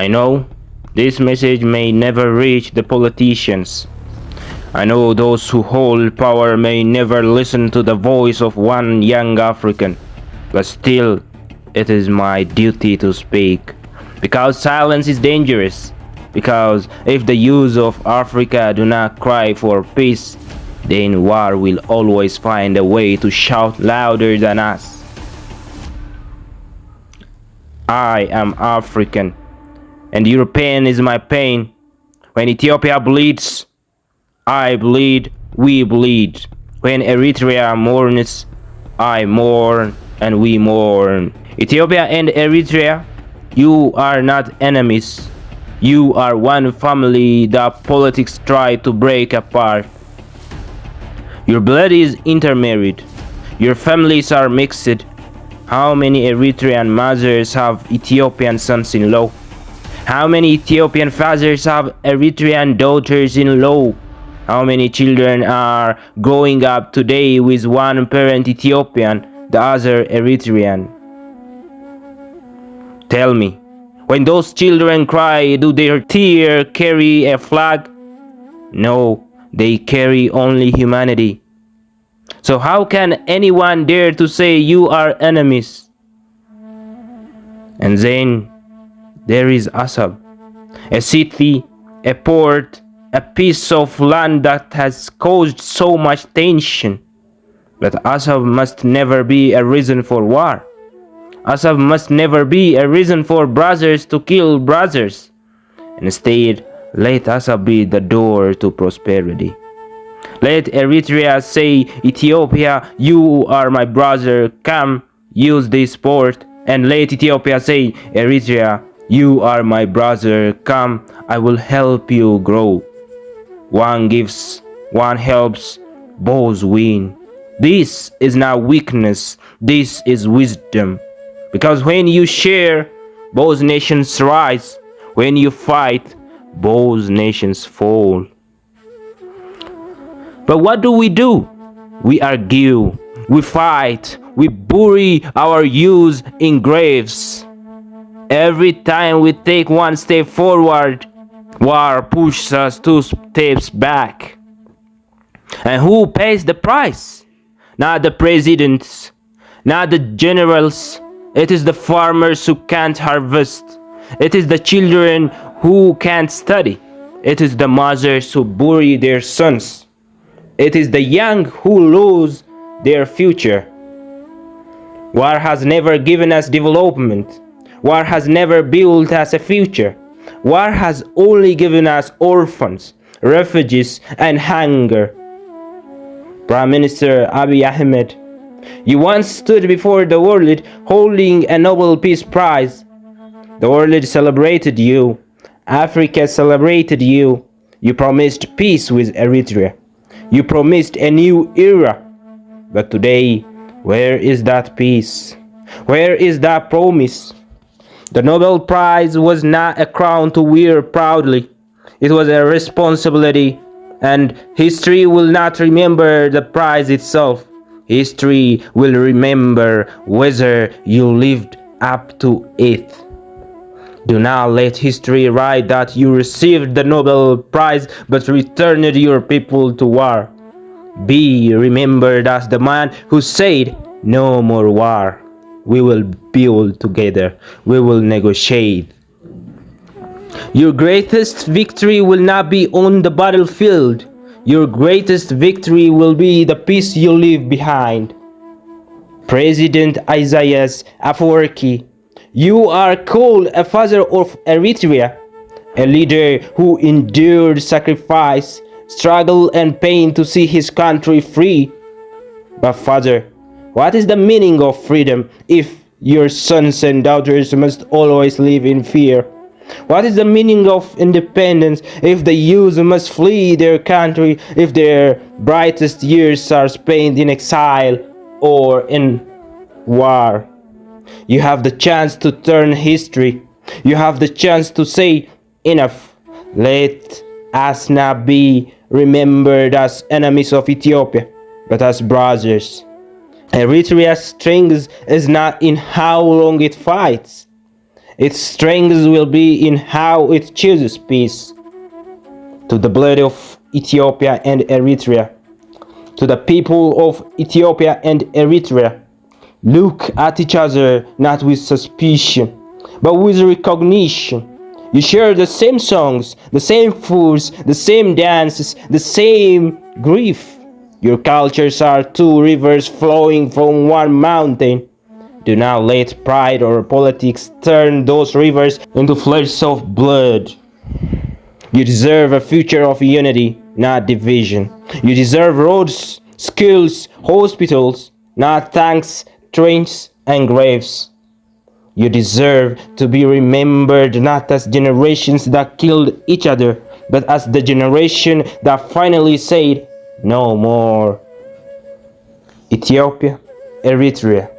I know this message may never reach the politicians. I know those who hold power may never listen to the voice of one young African, but still, it is my duty to speak. Because silence is dangerous. Because if the youth of Africa do not cry for peace, then war will always find a way to shout louder than us. I am African, and European is my pain. When Ethiopia bleeds, I bleed, we bleed. When Eritrea mourns, I mourn, and we mourn. Ethiopia and Eritrea, you are not enemies. You are one family that politics try to break apart. Your blood is intermarried. Your families are mixed. How many Eritrean mothers have Ethiopian sons-in-law? How many Ethiopian fathers have Eritrean daughters-in-law? How many children are growing up today with one parent Ethiopian, the other Eritrean? Tell me, when those children cry, do their tears carry a flag? No, they carry only humanity. So how can anyone dare to say you are enemies? And then there is Assab, a city, a port, a piece of land that has caused so much tension. But Assab must never be a reason for war. Assab must never be a reason for brothers to kill brothers. Instead, let Assab be the door to prosperity. Let Eritrea say, Ethiopia, you are my brother, come, use this port. And let Ethiopia say, Eritrea, you are my brother, come, I will help you grow. One gives, one helps, both win. This is not weakness, this is wisdom. Because when you share, both nations rise. When you fight, both nations fall. But what do? We argue, we fight, we bury our youth in graves. Every time we take one step forward, war pushes us 2 steps back. And who pays the price? Not the presidents, not the generals. It is the farmers who can't harvest. It is the children who can't study. It is the mothers who bury their sons. It is the young who lose their future. War has never given us development. War has never built us a future. War has only given us orphans, refugees, and hunger. Prime Minister Abiy Ahmed, you once stood before the world holding a Nobel Peace Prize. The world celebrated you. Africa celebrated you. You promised peace with Eritrea. You promised a new era. But today, where is that peace? Where is that promise? The Nobel Prize was not a crown to wear proudly. It was a responsibility, and history will not remember the prize itself. History will remember whether you lived up to it. Do not let history write that you received the Nobel Prize but returned your people to war. Be remembered as the man who said, no more war. We will build together. We will negotiate. Your greatest victory will not be on the battlefield. Your greatest victory will be the peace you leave behind. President Isaias Afwerki, you are called a father of Eritrea, a leader who endured sacrifice, struggle, and pain to see his country free. But father, what is the meaning of freedom if your sons and daughters must always live in fear? What is the meaning of independence if the youth must flee their country, if their brightest years are spent in exile or in war? You have the chance to turn history. You have the chance to say, enough. Let us not be remembered as enemies of Ethiopia, but as brothers. Eritrea's strength is not in how long it fights. Its strength will be in how it chooses peace. To the blood of Ethiopia and Eritrea, to the people of Ethiopia and Eritrea, look at each other not with suspicion, but with recognition. You share the same songs, the same foods, the same dances, the same grief. Your cultures are two rivers flowing from one mountain. Do not let pride or politics turn those rivers into floods of blood. You deserve a future of unity, not division. You deserve roads, schools, hospitals, not tanks, trains, and graves. You deserve to be remembered not as generations that killed each other, but as the generation that finally said, no more. Ethiopia, Eritrea.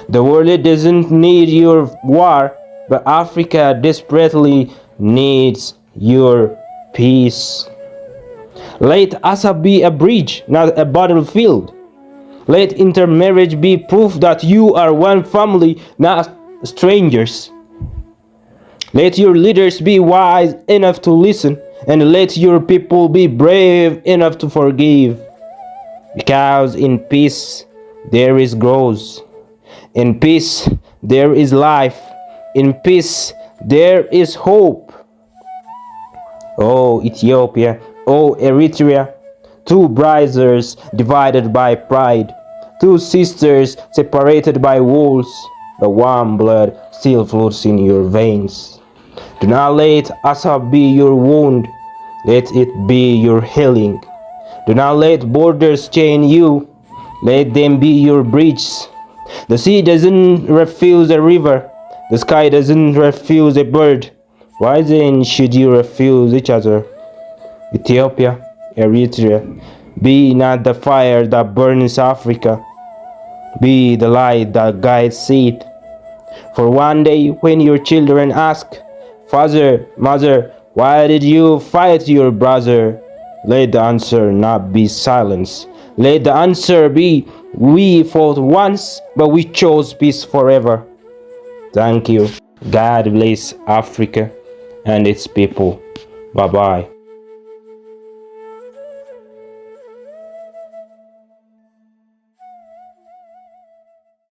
The world doesn't need your war, but Africa desperately needs your peace. Let Asa be a bridge, not a battlefield. Let intermarriage be proof that you are one family, not strangers. Let your leaders be wise enough to listen, and let your people be brave enough to forgive. Because in peace there is growth. In peace there is life. In peace there is hope. Oh Ethiopia, oh Eritrea, two brothers divided by pride, two sisters separated by walls, but one blood still flows in your veins. Do not let Asa be your wound, let it be your healing. Do not let borders chain you, let them be your bridges. The sea doesn't refuse a river, the sky doesn't refuse a bird. Why then should you refuse each other? Ethiopia, Eritrea, be not the fire that burns Africa, be the light that guides it. For one day when your children ask, Father, Mother, why did you fight your brother? Let the answer not be silence. Let the answer be, we fought once, but we chose peace forever. Thank you. God bless Africa and its people. Bye-bye.